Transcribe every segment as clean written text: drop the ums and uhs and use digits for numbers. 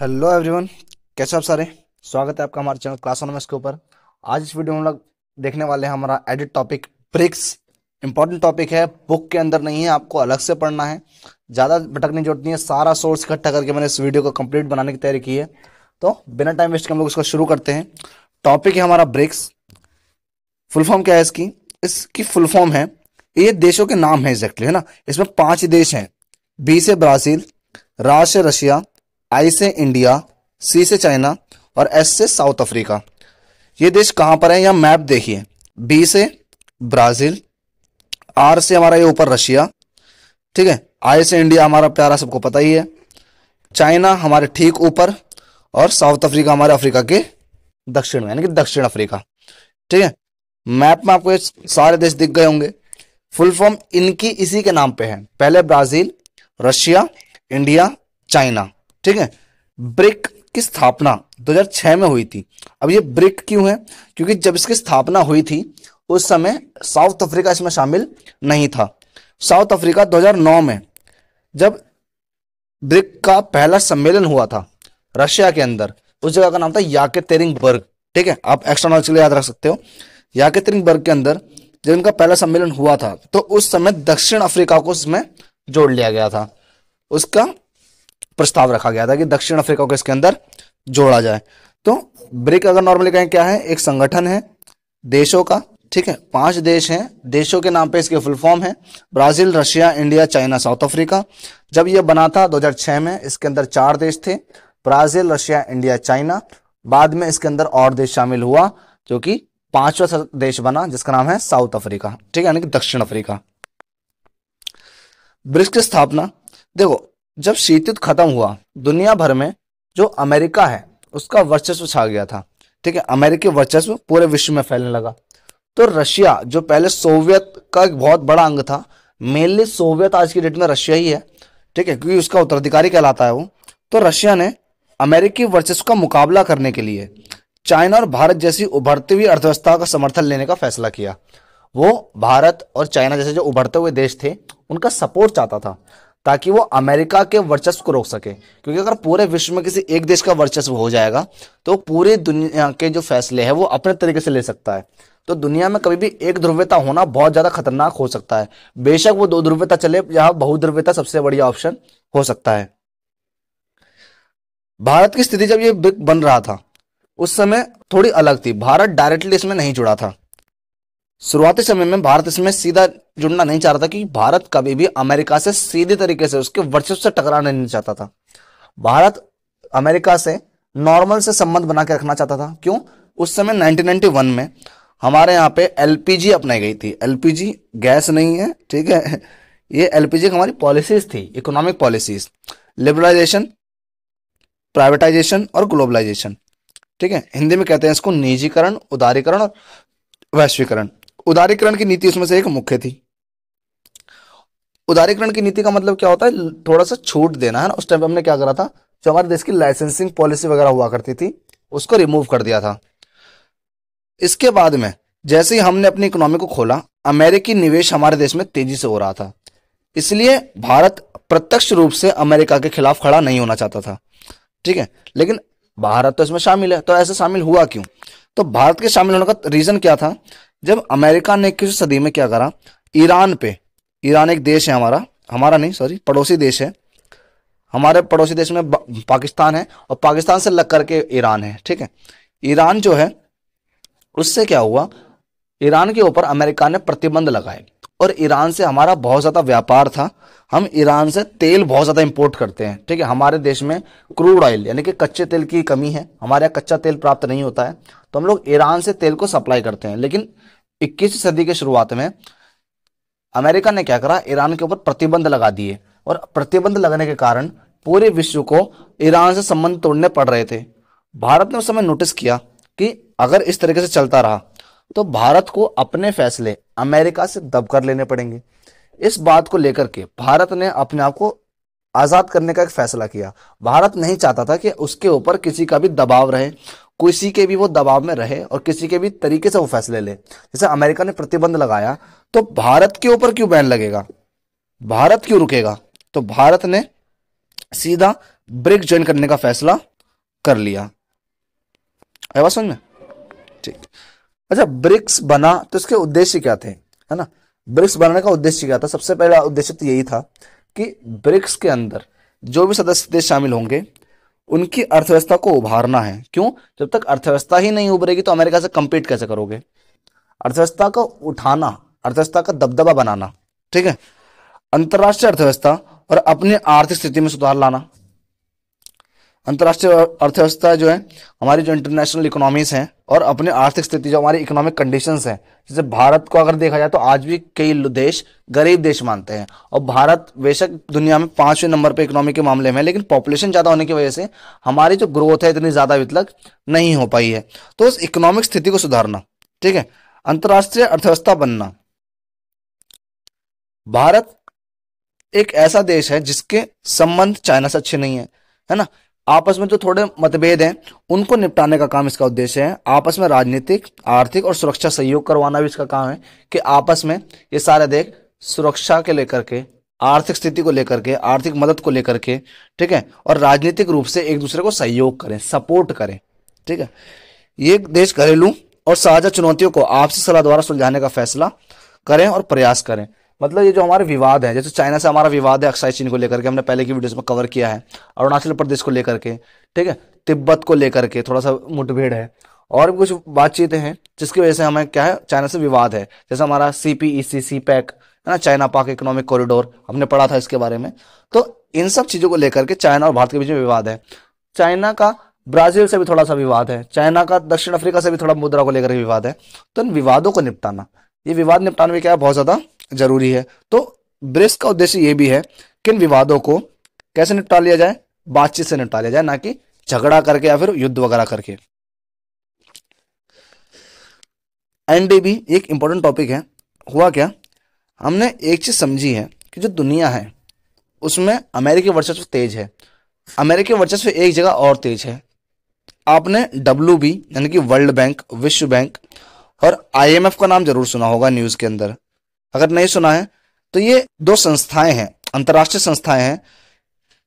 Hello everyone, कैसे आप सारे। स्वागत है आपका हमारे चैनल क्लास ऑनमस के ऊपर। आज इस वीडियो में हम लोग देखने वाले हैं हमारा edit topic BRICS. Important topic है, बुक के अंदर नहीं है, आपको अलग से पढ़ना है। ज़्यादा भटकने की जरूरत नहीं है, सारा सोर्स इकट्ठा करके मैंने इस वीडियो को कंप्लीट बनाने की तैयारी की है। तो बिना टाइम वेस्ट के हम लोग इसको शुरू करते हैं। टॉपिक है हमारा ब्रिक्स। फुल फॉर्म क्या है इसकी? इसकी फुल फॉर्म है, ये देशों के नाम है एग्जैक्टली, है ना। इसमें 5 देश हैं। बी से ब्राजील, रा से रशिया, आई से इंडिया, सी से चाइना और एस से साउथ अफ्रीका। ये देश कहां पर है, यहां मैप देखिए। बी से ब्राजील, आर से हमारा ये ऊपर रशिया, ठीक है। आई से इंडिया हमारा प्यारा सबको पता ही है, चाइना हमारे ठीक ऊपर और साउथ अफ्रीका हमारे अफ्रीका के दक्षिण में, यानी कि दक्षिण अफ्रीका, ठीक है। मैप में आपको ये सारे देश दिख गए होंगे। फुल फॉर्म इनकी इसी के नाम पे है, पहले ब्राजील, रशिया, इंडिया, चाइना, ठीक है। ब्रिक की स्थापना 2006 में हुई थी। अब ये ब्रिक क्यों है? क्योंकि जब इसकी स्थापना हुई थी उस समय साउथ अफ्रीका इसमें शामिल नहीं था। साउथ अफ्रीका 2009 में जब ब्रिक का पहला सम्मेलन हुआ था रशिया के अंदर, उस जगह का नाम था याकेतेरिनबर्ग, ठीक है। आप एक्स्ट्रा नॉलेज के लिए याद रख सकते हो। याकेतेरिनबर्ग के अंदर जब इनका पहला सम्मेलन हुआ था तो उस समय दक्षिण अफ्रीका को इसमें जोड़ लिया गया था। उसका प्रस्ताव रखा गया था कि दक्षिण अफ्रीका को इसके अंदर जोड़ा जाए। तो ब्रिक अगर नॉर्मली कहें क्या है, एक संगठन है देशों का, ठीक है। 5 देश हैं, देशों के नाम पे इसके फुल फॉर्म है Brazil, Russia, India, China, south Africa. जब ये बना था 2006 में, इसके अंदर 4 देश थे, ब्राजील, रशिया, इंडिया, चाइना। बाद में इसके अंदर और देश शामिल हुआ जो कि 5वां देश बना, जिसका नाम है साउथ अफ्रीका, ठीक है, यानी कि दक्षिण अफ्रीका। ब्रिक्स की स्थापना देखो, जब शीत युद्ध खत्म हुआ दुनिया भर में जो अमेरिका है उसका वर्चस्व छा गया था, ठीक है। अमेरिकी वर्चस्व पूरे विश्व में फैलने लगा। तो रशिया जो पहले सोवियत का एक बहुत बड़ा अंग था, मेनली सोवियत आज की डेट में रशिया ही है, ठीक है, क्योंकि उसका उत्तराधिकारी कहलाता है वो। तो रशिया ने अमेरिकी वर्चस्व का मुकाबला करने के लिए चाइना और भारत जैसी उभरती हुई अर्थव्यवस्था का समर्थन लेने का फैसला किया। वो भारत और चाइना जैसे जो उभरते हुए देश थे उनका सपोर्ट चाहता था ताकि वो अमेरिका के वर्चस्व को रोक सके। क्योंकि अगर पूरे विश्व में किसी एक देश का वर्चस्व हो जाएगा तो पूरी दुनिया के जो फैसले हैं वो अपने तरीके से ले सकता है। तो दुनिया में कभी भी एक ध्रुवीयता होना बहुत ज्यादा खतरनाक हो सकता है। बेशक वो 2 ध्रुवीयता चले, जहां बहुध्रुवीयता सबसे बढ़िया ऑप्शन हो सकता है। भारत की स्थिति जब ये ब्रिक बन रहा था उस समय थोड़ी अलग थी। भारत डायरेक्टली इसमें नहीं जुड़ा था। शुरुआती समय में भारत इसमें सीधा जुड़ना नहीं चाह रहा था, क्योंकि भारत कभी भी अमेरिका से सीधे तरीके से उसके वर्चस्व से टकराना नहीं चाहता था। भारत अमेरिका से नॉर्मल से संबंध बना के रखना चाहता था। क्यों? उस समय 1991 में हमारे यहाँ पे एलपीजी अपनाई गई थी। एलपीजी गैस नहीं है, ठीक है। ये एलपीजी हमारी पॉलिसीज थी, इकोनॉमिक पॉलिसीज, लिबरलाइजेशन, प्राइवेटाइजेशन और ग्लोबलाइजेशन, ठीक है। हिंदी में कहते हैं इसको निजीकरण, उदारीकरण और वैश्वीकरण। उदारीकरण की नीति उसमें से एक मुख्य थी। उदारीकरण की नीति का मतलब क्या होता है? थोड़ा सा छूट देना, है ना। उस टाइम पे हमने क्या करा था, जो हमारे देश की लाइसेंसिंग पॉलिसी वगैरह हुआ करती थी उसको रिमूव कर दिया था। इसके बाद में जैसे ही हमने अपनी इकोनॉमी को खोला, अमेरिकी निवेश हमारे देश में तेजी से हो रहा था। इसलिए भारत प्रत्यक्ष रूप से अमेरिका के खिलाफ खड़ा नहीं होना चाहता था, ठीक है। लेकिन भारत तो इसमें शामिल है, तो ऐसे शामिल हुआ क्यों? तो भारत के शामिल होने का रीजन क्या था? जब अमेरिका ने 21वीं सदी में क्या करा, ईरान पे, ईरान एक देश है हमारा, हमारा नहीं सॉरी पड़ोसी देश है। हमारे पड़ोसी देश में पाकिस्तान है और पाकिस्तान से लग करके ईरान है, ठीक है। ईरान जो है उससे क्या हुआ, ईरान के ऊपर अमेरिका ने प्रतिबंध लगाए और ईरान से हमारा बहुत ज्यादा व्यापार था। हम ईरान से तेल बहुत ज्यादा इंपोर्ट करते हैं, ठीक है। हमारे देश में क्रूड ऑयल यानी कि कच्चे तेल की कमी है, हमारे यहाँ कच्चा तेल प्राप्त नहीं होता है, तो हम लोग ईरान से तेल को सप्लाई करते हैं। लेकिन 21वीं सदी के शुरुआत में अमेरिका ने क्या करा, ईरान के ऊपर प्रतिबंध लगा दिए और प्रतिबंध लगने के कारण पूरे विश्व को ईरान से संबंध तोड़ने पड़ रहे थे। भारत ने उस समय नोटिस किया कि अगर इस तरीके से चलता रहा तो भारत को अपने फैसले अमेरिका से दबकर लेने पड़ेंगे। इस बात को लेकर के भारत ने अपने आप को आजाद करने का एक फैसला किया। भारत नहीं चाहता था कि उसके ऊपर किसी का भी दबाव रहे, किसी के भी वो दबाव में रहे और किसी के भी तरीके से वो फैसले ले। जैसे अमेरिका ने प्रतिबंध लगाया तो भारत के ऊपर क्यों बैन लगेगा, भारत क्यों रुकेगा? तो भारत ने सीधा ब्रिक्स ज्वाइन करने का फैसला कर लिया। है बात समझ में? ठीक। अच्छा, ब्रिक्स बना तो इसके उद्देश्य क्या थे, है ना? ब्रिक्स बनाने का उद्देश्य क्या था? सबसे पहला उद्देश्य तो यही था कि ब्रिक्स के अंदर जो भी सदस्य देश शामिल होंगे उनकी अर्थव्यवस्था को उभारना है। क्यों? जब तक अर्थव्यवस्था ही नहीं उभरेगी तो अमेरिका से कंपीट कैसे करोगे? अर्थव्यवस्था को उठाना, अर्थव्यवस्था का दबदबा बनाना, ठीक है। अंतर्राष्ट्रीय अर्थव्यवस्था और अपनी आर्थिक स्थिति में सुधार लाना। अंतर्राष्ट्रीय अर्थव्यवस्था जो है, हमारी जो इंटरनेशनल इकोनॉमीज हैं और अपनी आर्थिक स्थिति, जो हमारी इकोनॉमिक कंडीशंस हैं, जैसे भारत को अगर देखा जाए तो आज भी कई देश गरीब देश मानते हैं, और भारत बेशक दुनिया में 5वें नंबर पे इकोनॉमी के मामले में, लेकिन पॉपुलेशन ज्यादा होने की वजह से हमारी जो ग्रोथ है इतनी ज्यादा अभी तक नहीं हो पाई है। तो उस इकोनॉमिक स्थिति को सुधारना, ठीक है। अंतर्राष्ट्रीय अर्थव्यवस्था बनना। भारत एक ऐसा देश है जिसके संबंध चाइना से अच्छे नहीं है ना? आपस में जो थोड़े मतभेद हैं उनको निपटाने का काम इसका उद्देश्य है। आपस में राजनीतिक, आर्थिक और सुरक्षा सहयोग करवाना भी इसका काम है, कि आपस में ये सारे देश सुरक्षा के लेकर के, आर्थिक स्थिति को लेकर के, आर्थिक मदद को लेकर के, ठीक है, और राजनीतिक रूप से एक दूसरे को सहयोग करें, सपोर्ट करें, ठीक है। ये देश घरेलू और साझा चुनौतियों को आपसी सलाह द्वारा सुलझाने का फैसला करें और प्रयास करें। मतलब ये जो हमारे विवाद है, जैसे चाइना से हमारा विवाद है अक्साई चीन को लेकर के, हमने पहले की वीडियोस में कवर किया है, अरुणाचल प्रदेश को लेकर के, ठीक है, तिब्बत को लेकर के थोड़ा सा मुठभेड़ है, और भी कुछ बातचीतें हैं जिसकी वजह से हमें क्या है, चाइना से विवाद है। जैसे हमारा CPEC, CPEC है ना, चाइना पाक इकोनॉमिक कॉरिडोर, हमने पढ़ा था इसके बारे में। तो इन सब चीजों को लेकर के चाइना और भारत के बीच में विवाद है। चाइना का ब्राजील से भी थोड़ा सा विवाद है, चाइना का दक्षिण अफ्रीका से भी थोड़ा मुद्रा को लेकर के विवाद है। तो इन विवादों को निपटाना, ये विवाद निपटाने में क्या है, बहुत ज्यादा जरूरी है। तो ब्रिक्स का उद्देश्य ये भी है कि इन विवादों को कैसे निपटा लिया जाए, बातचीत से निपटा लिया जाए, ना कि झगड़ा करके या फिर युद्ध वगैरह करके। NDB एक इंपॉर्टेंट टॉपिक है। हुआ क्या, हमने एक चीज समझी है कि जो दुनिया है उसमें अमेरिकी वर्चस्व तेज है, अमेरिकी वर्चस्व एक जगह और तेज है। आपने WB यानी कि वर्ल्ड बैंक, विश्व बैंक और IMF का नाम जरूर सुना होगा न्यूज के अंदर। अगर नहीं सुना है तो ये दो संस्थाएं हैं, अंतर्राष्ट्रीय संस्थाएं हैं,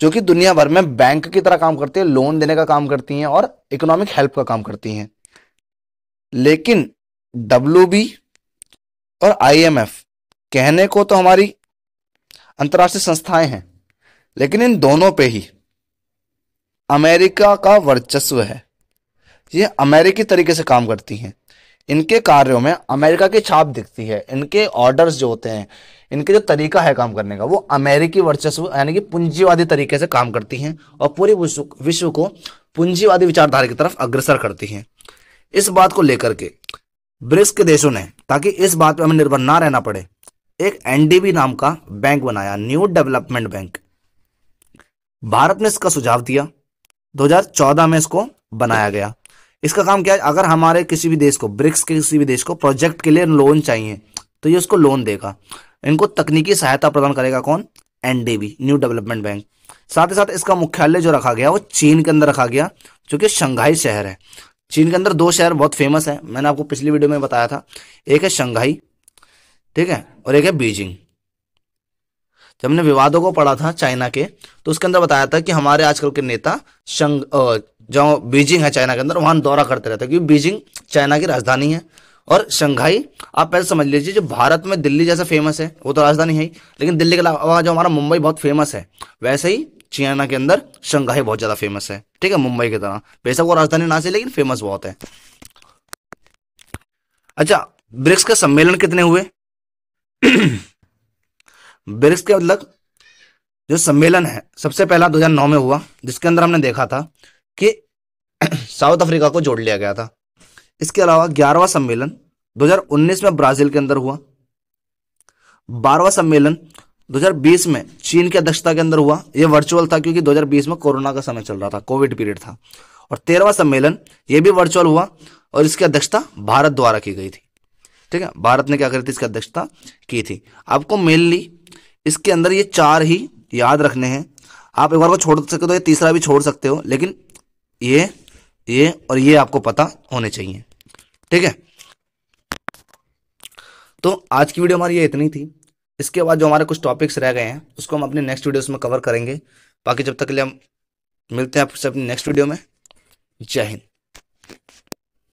जो कि दुनिया भर में बैंक की तरह काम करती है, लोन देने का काम करती हैं और इकोनॉमिक हेल्प का काम करती हैं। लेकिन WB और IMF कहने को तो हमारी अंतर्राष्ट्रीय संस्थाएं हैं, लेकिन इन दोनों पे ही अमेरिका का वर्चस्व है। ये अमेरिकी तरीके से काम करती हैं, इनके कार्यों में अमेरिका की छाप दिखती है, इनके ऑर्डर्स जो होते हैं, इनके जो तरीका है काम करने का, वो अमेरिकी वर्चस्व यानी कि पूंजीवादी तरीके से काम करती हैं और पूरे विश्व को पूंजीवादी विचारधारा की तरफ अग्रसर करती हैं। इस बात को लेकर के ब्रिक्स के देशों ने, ताकि इस बात पर हमें निर्भर ना रहना पड़े, एक NDB नाम का बैंक बनाया, न्यू डेवलपमेंट बैंक। भारत ने इसका सुझाव दिया, 2014 में इसको बनाया गया। इसका काम क्या है, अगर हमारे किसी भी देश को, ब्रिक्स के किसी भी देश को प्रोजेक्ट के लिए लोन चाहिए तो ये उसको लोन देगा, इनको तकनीकी सहायता प्रदान करेगा। कौन? NDB, new development bank. साथ ही साथ इसका मुख्यालय जो रखा गया वो चीन के अंदर रखा गया, जो कि शंघाई शहर है। चीन के अंदर दो शहर बहुत फेमस है, मैंने आपको पिछली वीडियो में बताया था, एक है शंघाई, ठीक है, और एक है बीजिंग। जब हमने विवादों को पढ़ा था चाइना के, तो उसके अंदर बताया था कि हमारे आजकल के नेता जो बीजिंग है चाइना के अंदर, वहां दौरा करते रहते हैं, क्योंकि बीजिंग चाइना की राजधानी है। और शंघाई आप पहले समझ लीजिए, जो भारत में दिल्ली जैसा फेमस है, वो तो राजधानी है ही, लेकिन दिल्ली के अलावा जो हमारा मुंबई बहुत फेमस है, वैसे ही चाइना के अंदर शंघाई बहुत ज्यादा फेमस है, ठीक है, मुंबई की तरह। बेशक वो राजधानी ना से, लेकिन फेमस बहुत है। अच्छा, ब्रिक्स के सम्मेलन कितने हुए? ब्रिक्स के मतलब जो सम्मेलन है, सबसे पहला 2009 में हुआ, जिसके अंदर हमने देखा था कि साउथ अफ्रीका को जोड़ लिया गया था। इसके अलावा 11वां सम्मेलन 2019 में ब्राजील के अंदर हुआ। 12वां सम्मेलन 2020 में चीन की अध्यक्षता के अंदर हुआ। यह वर्चुअल था क्योंकि 2020 में कोरोना का समय चल रहा था, कोविड पीरियड था। और 13वां सम्मेलन यह भी वर्चुअल हुआ और इसकी अध्यक्षता भारत द्वारा की गई थी, ठीक है। भारत ने क्या करी थी, इसकी अध्यक्षता की थी। आपको मेनली इसके अंदर ये चार ही याद रखने हैं। आप एक बार को छोड़ सकते हो, ये तीसरा भी छोड़ सकते हो, लेकिन ये और ये आपको पता होने चाहिए, ठीक है। तो आज की वीडियो हमारी ये इतनी थी। इसके बाद जो हमारे कुछ टॉपिक्स रह गए हैं उसको हम अपने नेक्स्ट वीडियोस में कवर करेंगे। बाकी जब तक के लिए हम मिलते हैं आपसे अपनी नेक्स्ट वीडियो में। जय हिंद।